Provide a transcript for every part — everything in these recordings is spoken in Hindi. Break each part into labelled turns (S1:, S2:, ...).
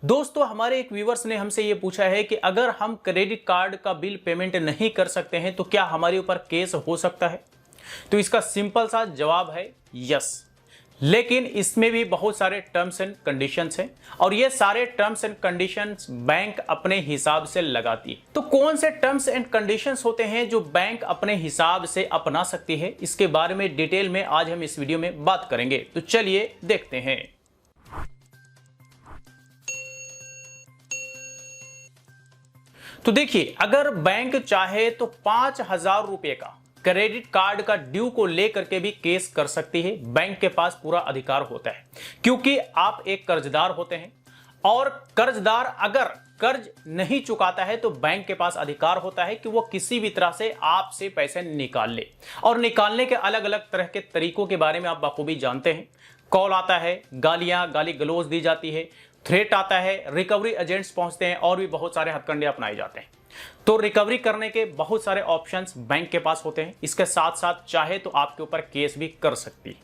S1: दोस्तों हमारे एक व्यूवर्स ने हमसे ये पूछा है कि अगर हम क्रेडिट कार्ड का बिल पेमेंट नहीं कर सकते हैं तो क्या हमारे ऊपर केस हो सकता है। तो इसका सिंपल सा जवाब है यस, लेकिन इसमें भी बहुत सारे टर्म्स एंड कंडीशंस हैं और ये सारे टर्म्स एंड कंडीशंस बैंक अपने हिसाब से लगाती है। तो कौन से टर्म्स एंड कंडीशंस होते हैं जो बैंक अपने हिसाब से अपना सकती है, इसके बारे में डिटेल में आज हम इस वीडियो में बात करेंगे। तो चलिए देखते हैं। तो देखिए, अगर बैंक चाहे तो 5,000 रुपए का क्रेडिट कार्ड का ड्यू को लेकर के भी केस कर सकती है। बैंक के पास पूरा अधिकार होता है क्योंकि आप एक कर्जदार होते हैं और कर्जदार अगर कर्ज नहीं चुकाता है तो बैंक के पास अधिकार होता है कि वो किसी भी तरह से आपसे पैसे निकाल ले। और निकालने के अलग अलग तरह के तरीकों के बारे में आप बखूबी जानते हैं। कॉल आता है, गाली गलौज दी जाती है, थ्रेट आता है, रिकवरी एजेंट्स पहुंचते हैं और भी बहुत सारे हथकंडे अपनाए जाते हैं। तो रिकवरी करने के बहुत सारे ऑप्शंस बैंक के पास होते हैं। इसके साथ साथ चाहे तो आपके ऊपर केस भी कर सकती है।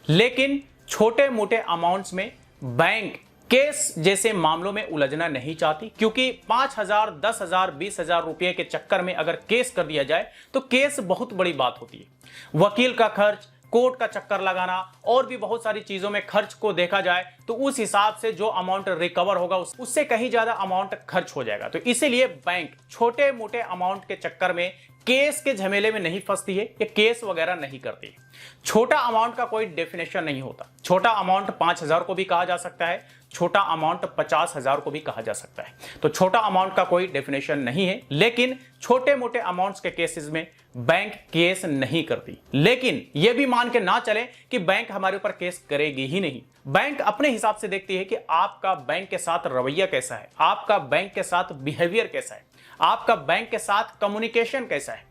S1: लेकिन छोटे मोटे अमाउंट्स में बैंक केस जैसे मामलों में उलझना नहीं चाहती, क्योंकि 5,000, 10,000, 20,000 रुपए के चक्कर में अगर केस कर दिया जाए तो केस बहुत बड़ी बात होती है। वकील का खर्च, कोर्ट का चक्कर लगाना और भी बहुत सारी चीजों में खर्च को देखा जाए तो उस हिसाब से जो अमाउंट रिकवर होगा उससे कहीं ज्यादा अमाउंट खर्च हो जाएगा। तो इसीलिए बैंक छोटे मोटे अमाउंट के चक्कर में केस के झमेले में नहीं फंसती है, ये केस वगैरह नहीं करती है। छोटा अमाउंट का कोई डेफिनेशन नहीं होता। छोटा अमाउंट 5,000 को भी कहा जा सकता है, छोटा अमाउंट 50,000 को भी कहा जा सकता है। तो छोटा अमाउंट का कोई डेफिनेशन नहीं है, लेकिन छोटे मोटे अमाउंट्स के केसेस में बैंक केस नहीं करती। लेकिन यह भी मान के ना चले कि बैंक हमारे ऊपर केस करेगी ही नहीं। बैंक अपने हिसाब से देखती है कि आपका बैंक के साथ रवैया कैसा है, आपका बैंक के साथ बिहेवियर कैसा है, आपका बैंक के साथ कम्युनिकेशन कैसा है।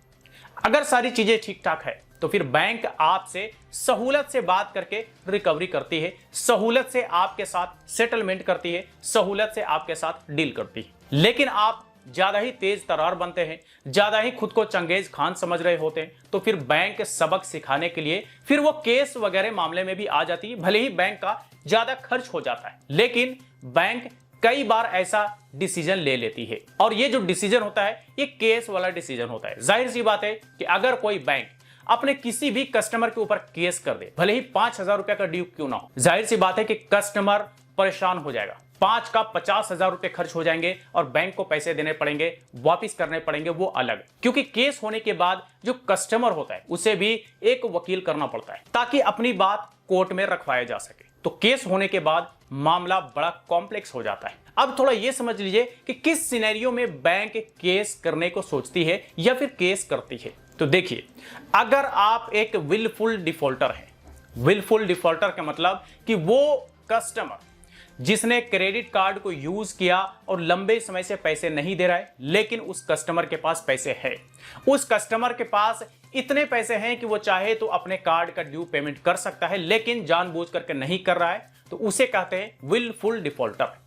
S1: अगर सारी चीजें ठीक ठाक है तो फिर बैंक आपसे सहूलत से बात करके रिकवरी करती है, सहूलत से आपके साथ सेटलमेंट करती है, सहूलत से आपके साथ डील करती है। लेकिन आप ज्यादा ही तेज तरार बनते हैं, ज्यादा ही खुद को चंगेज खान समझ रहे होते हैं, तो फिर बैंक सबक सिखाने के लिए फिर वो केस वगैरह मामले में भी आ जाती है। भले ही बैंक का ज्यादा खर्च हो जाता है, लेकिन बैंक कई बार ऐसा डिसीजन ले लेती है और ये जो डिसीजन होता है ये केस वाला डिसीजन होता है। जाहिर सी बात है कि अगर कोई बैंक अपने किसी भी कस्टमर के ऊपर केस कर दे, भले ही 5,000 रुपए का ड्यू क्यों ना हो, जाहिर सी बात है कि कस्टमर परेशान हो जाएगा। 5 का 50,000 रुपए खर्च हो जाएंगे और बैंक को पैसे देने पड़ेंगे, वापिस करने पड़ेंगे, वो अलग। क्योंकि केस होने के बाद जो कस्टमर होता है उसे भी एक वकील करना पड़ता है ताकि अपनी बात कोर्ट में रखवाया जा सके। तो केस होने के बाद मामला बड़ा कॉम्प्लेक्स हो जाता है। अब थोड़ा यह समझ लीजिए कि किस सिनेरियो में बैंक केस करने को सोचती है या फिर केस करती है। तो देखिए, अगर आप एक विलफुल डिफॉल्टर हैं, विलफुल डिफॉल्टर का मतलब कि वो कस्टमर जिसने क्रेडिट कार्ड को यूज किया और लंबे समय से पैसे नहीं दे रहा है, लेकिन उस कस्टमर के पास पैसे हैं, उस कस्टमर के पास इतने पैसे हैं कि वो चाहे तो अपने कार्ड का ड्यू पेमेंट कर सकता है, लेकिन जानबूझ करके नहीं कर रहा है, तो उसे कहते हैं विलफुल डिफॉल्टर।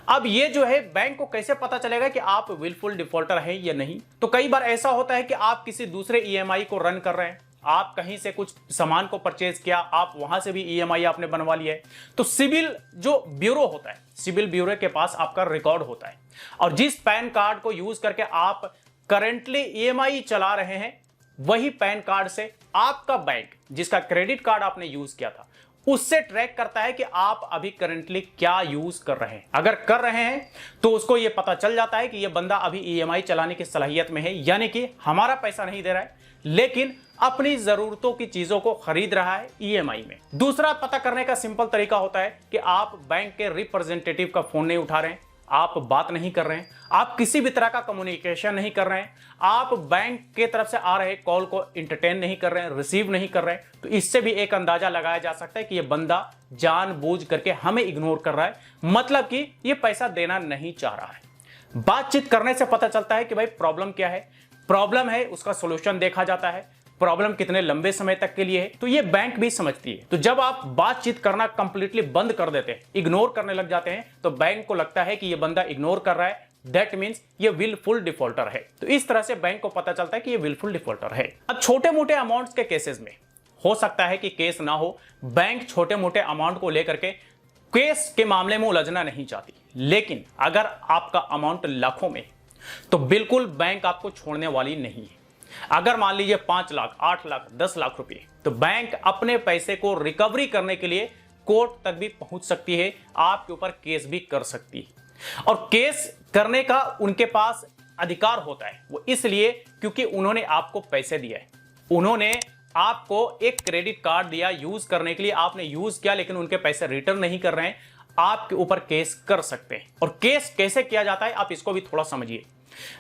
S1: अब ये जो है, बैंक को कैसे पता चलेगा कि आप विलफुल डिफॉल्टर हैं या नहीं। तो कई बार ऐसा होता है कि आप किसी दूसरे ईएमआई को रन कर रहे हैं, आप कहीं से कुछ सामान को परचेज किया, आप वहां से भी ईएमआई आपने बनवा लिया है। तो सिविल जो ब्यूरो होता है, सिविल ब्यूरो के पास आपका रिकॉर्ड होता है और जिस पैन कार्ड को यूज करके आप करेंटली ईएमआई चला रहे हैं, वही पैन कार्ड से आपका बैंक जिसका क्रेडिट कार्ड आपने यूज किया था उससे ट्रैक करता है कि आप अभी करंटली क्या यूज कर रहे हैं। अगर कर रहे हैं तो उसको यह पता चल जाता है कि यह बंदा अभी ईएमआई चलाने की सलाहियत में है, यानी कि हमारा पैसा नहीं दे रहा है लेकिन अपनी जरूरतों की चीजों को खरीद रहा है ईएमआई में। दूसरा पता करने का सिंपल तरीका होता है कि आप बैंक के रिप्रेजेंटेटिव का फोन नहीं उठा रहे हैं, आप बात नहीं कर रहे हैं, आप किसी भी तरह का कम्युनिकेशन नहीं कर रहे हैं, आप बैंक के तरफ से आ रहे कॉल को एंटरटेन नहीं कर रहे हैं, रिसीव नहीं कर रहे हैं, तो इससे भी एक अंदाजा लगाया जा सकता है कि यह बंदा जानबूझ करके हमें इग्नोर कर रहा है, मतलब कि यह पैसा देना नहीं चाह रहा है। बातचीत करने से पता चलता है कि भाई प्रॉब्लम क्या है, प्रॉब्लम है उसका सोल्यूशन देखा जाता है, प्रॉब्लम कितने लंबे समय तक के लिए है, तो ये बैंक भी समझती है। तो जब आप बातचीत करना कंप्लीटली बंद कर देते हैं, इग्नोर करने लग जाते हैं, तो बैंक को लगता है कि ये बंदा इग्नोर कर रहा है, दैट मींस ये विलफुल डिफॉल्टर है। तो इस तरह से बैंक को पता चलता है कि ये विलफुल डिफॉल्टर है। अब छोटे मोटे अमाउंट्स के केसेस में हो सकता है कि केस ना हो, बैंक छोटे मोटे अमाउंट को लेकर के केस के मामले में उलझना नहीं चाहती। लेकिन अगर आपका अमाउंट लाखों में तो बिल्कुल बैंक आपको छोड़ने वाली नहीं है। अगर मान लीजिए 5 लाख, 8 लाख, 10 लाख रुपए, तो बैंक अपने पैसे को रिकवरी करने के लिए कोर्ट तक भी पहुंच सकती है, आपके ऊपर केस भी कर सकती है। और केस करने का उनके पास अधिकार होता है, वो इसलिए क्योंकि उन्होंने आपको पैसे दिए, उन्होंने आपको एक क्रेडिट कार्ड दिया यूज करने के लिए, आपने यूज किया लेकिन उनके पैसे रिटर्न नहीं कर रहे हैं, आपके ऊपर केस कर सकते हैं। और केस कैसे किया जाता है आप इसको भी थोड़ा समझिए।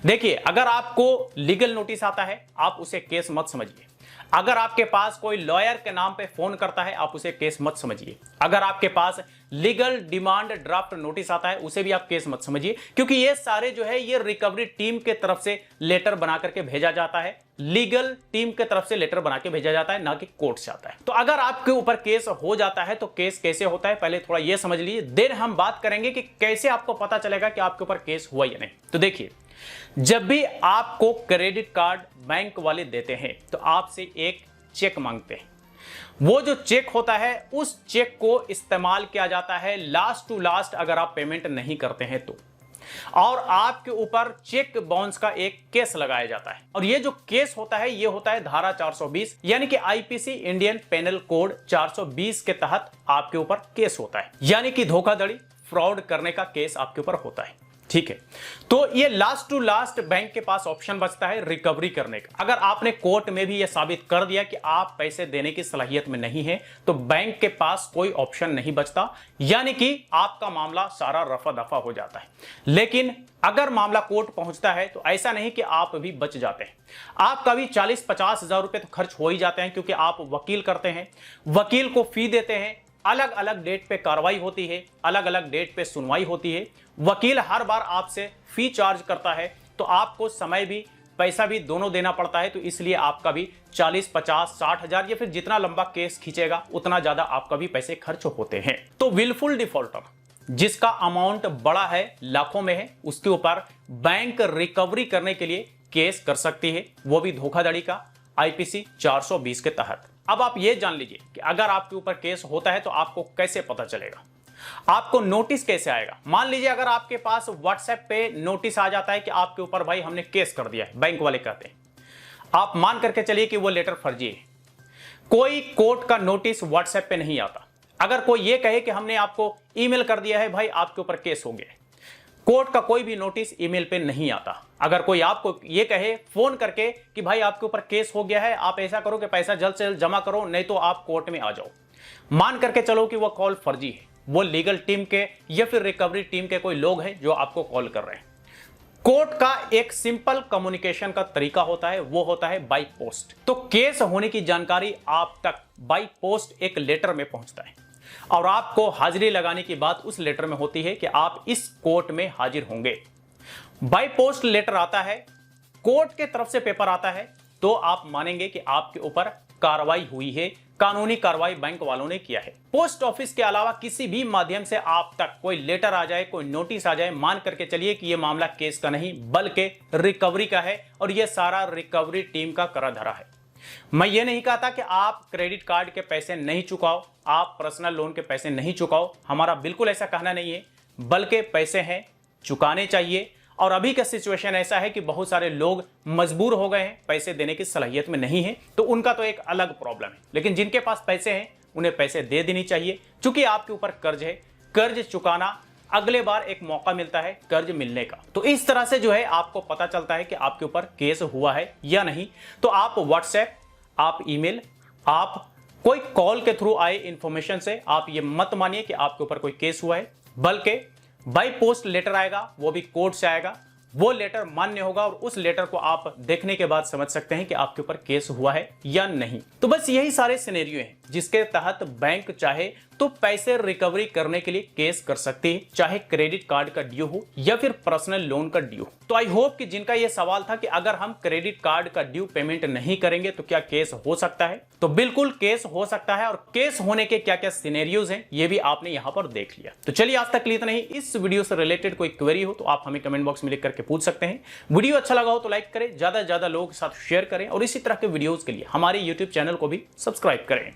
S1: देखिए, अगर आपको लीगल नोटिस आता है आप उसे केस मत समझिए। अगर आपके पास कोई लॉयर के नाम पे फोन करता है आप उसे केस मत समझिए। अगर आपके पास लीगल डिमांड ड्राफ्ट नोटिस आता है उसे भी आप केस मत समझिए, क्योंकि ये सारे जो है ये रिकवरी टीम के तरफ से लेटर बना करके भेजा जाता है, लीगल टीम के तरफ से लेटर बना के भेजा जाता है, ना कि कोर्ट से आता है। तो अगर आपके ऊपर केस हो जाता है तो केस कैसे होता है पहले थोड़ा ये समझ लीजिए, देन हम बात करेंगे कि कैसे आपको पता चलेगा कि आपके ऊपर केस हुआ या नहीं। तो देखिए, जब भी आपको क्रेडिट कार्ड बैंक वाले देते हैं तो आपसे एक चेक मांगते हैं। वो जो चेक होता है उस चेक को इस्तेमाल किया जाता है लास्ट टू लास्ट अगर आप पेमेंट नहीं करते हैं तो, और आपके ऊपर चेक बाउंस का एक केस लगाया जाता है। और ये जो केस होता है ये होता है धारा 420 यानी कि आईपीसी इंडियन पेनल कोड 420 के तहत आपके ऊपर केस होता है, यानी कि धोखाधड़ी फ्रॉड करने का केस आपके ऊपर होता है। ठीक है, तो ये लास्ट टू लास्ट बैंक के पास ऑप्शन बचता है रिकवरी करने का। अगर आपने कोर्ट में भी ये साबित कर दिया कि आप पैसे देने की सलाहियत में नहीं है तो बैंक के पास कोई ऑप्शन नहीं बचता, यानी कि आपका मामला सारा रफा दफा हो जाता है। लेकिन अगर मामला कोर्ट पहुंचता है तो ऐसा नहीं कि आप भी बच जाते हैं, आपका भी 40-50 हजार रुपए तो खर्च हो ही जाते हैं, क्योंकि आप वकील करते हैं, वकील को फी देते हैं, अलग अलग डेट पे कार्रवाई होती है, अलग अलग डेट पे सुनवाई होती है, वकील हर बार आपसे फी चार्ज करता है, तो आपको समय भी पैसा भी दोनों देना पड़ता है। तो इसलिए आपका भी 40-50-60 हजार या फिर जितना लंबा केस खींचेगा उतना ज्यादा आपका भी पैसे खर्च होते हैं। तो विलफुल डिफॉल्टर जिसका अमाउंट बड़ा है, लाखों में है, उसके ऊपर बैंक रिकवरी करने के लिए केस कर सकती है, वो भी धोखाधड़ी का आईपीसी 420 के तहत। अब आप ये जान लीजिए कि अगर आपके ऊपर केस होता है तो आपको कैसे पता चलेगा, आपको नोटिस कैसे आएगा। मान लीजिए अगर आपके पास व्हाट्सएप पे नोटिस आ जाता है कि आपके ऊपर भाई हमने केस कर दिया है, बैंक वाले कहते हैं, आप मान करके चलिए कि वो लेटर फर्जी है। कोई कोर्ट का नोटिस व्हाट्सएप पे नहीं आता। अगर कोई ये कहे कि हमने आपको ईमेल कर दिया है, भाई आपके ऊपर केस हो गया है, कोर्ट का कोई भी नोटिस ईमेल पे नहीं आता। अगर कोई आपको ये कहे फोन करके कि भाई आपके ऊपर केस हो गया है, आप ऐसा करो कि पैसा जल्द से जल्द जमा करो, नहीं तो आप कोर्ट में आ जाओ, मान करके चलो कि वो कॉल फर्जी है, वो लीगल टीम के या फिर रिकवरी टीम के कोई लोग हैं जो आपको कॉल कर रहे हैं। कोर्ट का एक सिंपल कम्युनिकेशन का तरीका होता है, वो होता है बाय पोस्ट। तो केस होने की जानकारी आप तक बाय पोस्ट एक लेटर में पहुंचता है और आपको हाजिरी लगाने की बात उस लेटर में होती है कि आप इस कोर्ट में हाजिर होंगे। बाय पोस्ट लेटर आता है, कोर्ट के तरफ से पेपर आता है, तो आप मानेंगे कि आपके ऊपर कार्रवाई हुई है, कानूनी कार्रवाई बैंक वालों ने किया है। पोस्ट ऑफिस के अलावा किसी भी माध्यम से आप तक कोई लेटर आ जाए, कोई नोटिस आ जाए, मान करके चलिए कि यह मामला केस का नहीं बल्कि रिकवरी का है और यह सारा रिकवरी टीम का करा धरा है। मैं ये नहीं कहता कि आप क्रेडिट कार्ड के पैसे नहीं चुकाओ, आप पर्सनल लोन के पैसे नहीं चुकाओ, हमारा बिल्कुल ऐसा कहना नहीं है, बल्कि पैसे हैं, चुकाने चाहिए। और अभी का सिचुएशन ऐसा है कि बहुत सारे लोग मजबूर हो गए हैं, पैसे देने की सलाहियत में नहीं है, तो उनका तो एक अलग प्रॉब्लम है। लेकिन जिनके पास पैसे हैं उन्हें पैसे दे देनी चाहिए, क्योंकि आपके ऊपर कर्ज है, कर्ज चुकाना अगले बार एक मौका मिलता है कर्ज मिलने का। तो इस तरह से जो है आपको पता चलता है कि आपके ऊपर केस हुआ है या नहीं। तो आप व्हाट्सएप, आप ईमेल, आप कोई कॉल के थ्रू आए इंफॉर्मेशन से आप ये मत मानिए कि आपके ऊपर कोई केस हुआ है, बल्कि बाय पोस्ट लेटर आएगा, वो भी कोर्ट से आएगा, वो लेटर मान्य होगा और उस लेटर को आप देखने के बाद समझ सकते हैं कि आपके ऊपर केस हुआ है या नहीं। तो बस यही सारे सिनेरियो हैं जिसके तहत बैंक चाहे तो पैसे रिकवरी करने के लिए केस कर सकती है, चाहे क्रेडिट कार्ड का ड्यू हो या फिर पर्सनल लोन का ड्यू। तो आई होप कि जिनका यह सवाल था कि अगर हम क्रेडिट कार्ड का ड्यू पेमेंट नहीं करेंगे तो क्या केस हो सकता है, तो बिल्कुल केस हो सकता है। और केस होने के क्या क्या सिनेरियोज हैं ये भी आपने यहां पर देख लिया। तो चलिए आज तक इतना ही। इस वीडियो से रिलेटेड कोई क्वेरी हो तो आप हमें कमेंट बॉक्स में लिख करके पूछ सकते हैं। वीडियो अच्छा लगा हो तो लाइक करें, ज्यादा से ज्यादा लोगों के साथ शेयर करें और इसी तरह के वीडियोज के लिए हमारे यूट्यूब चैनल को भी सब्सक्राइब करें।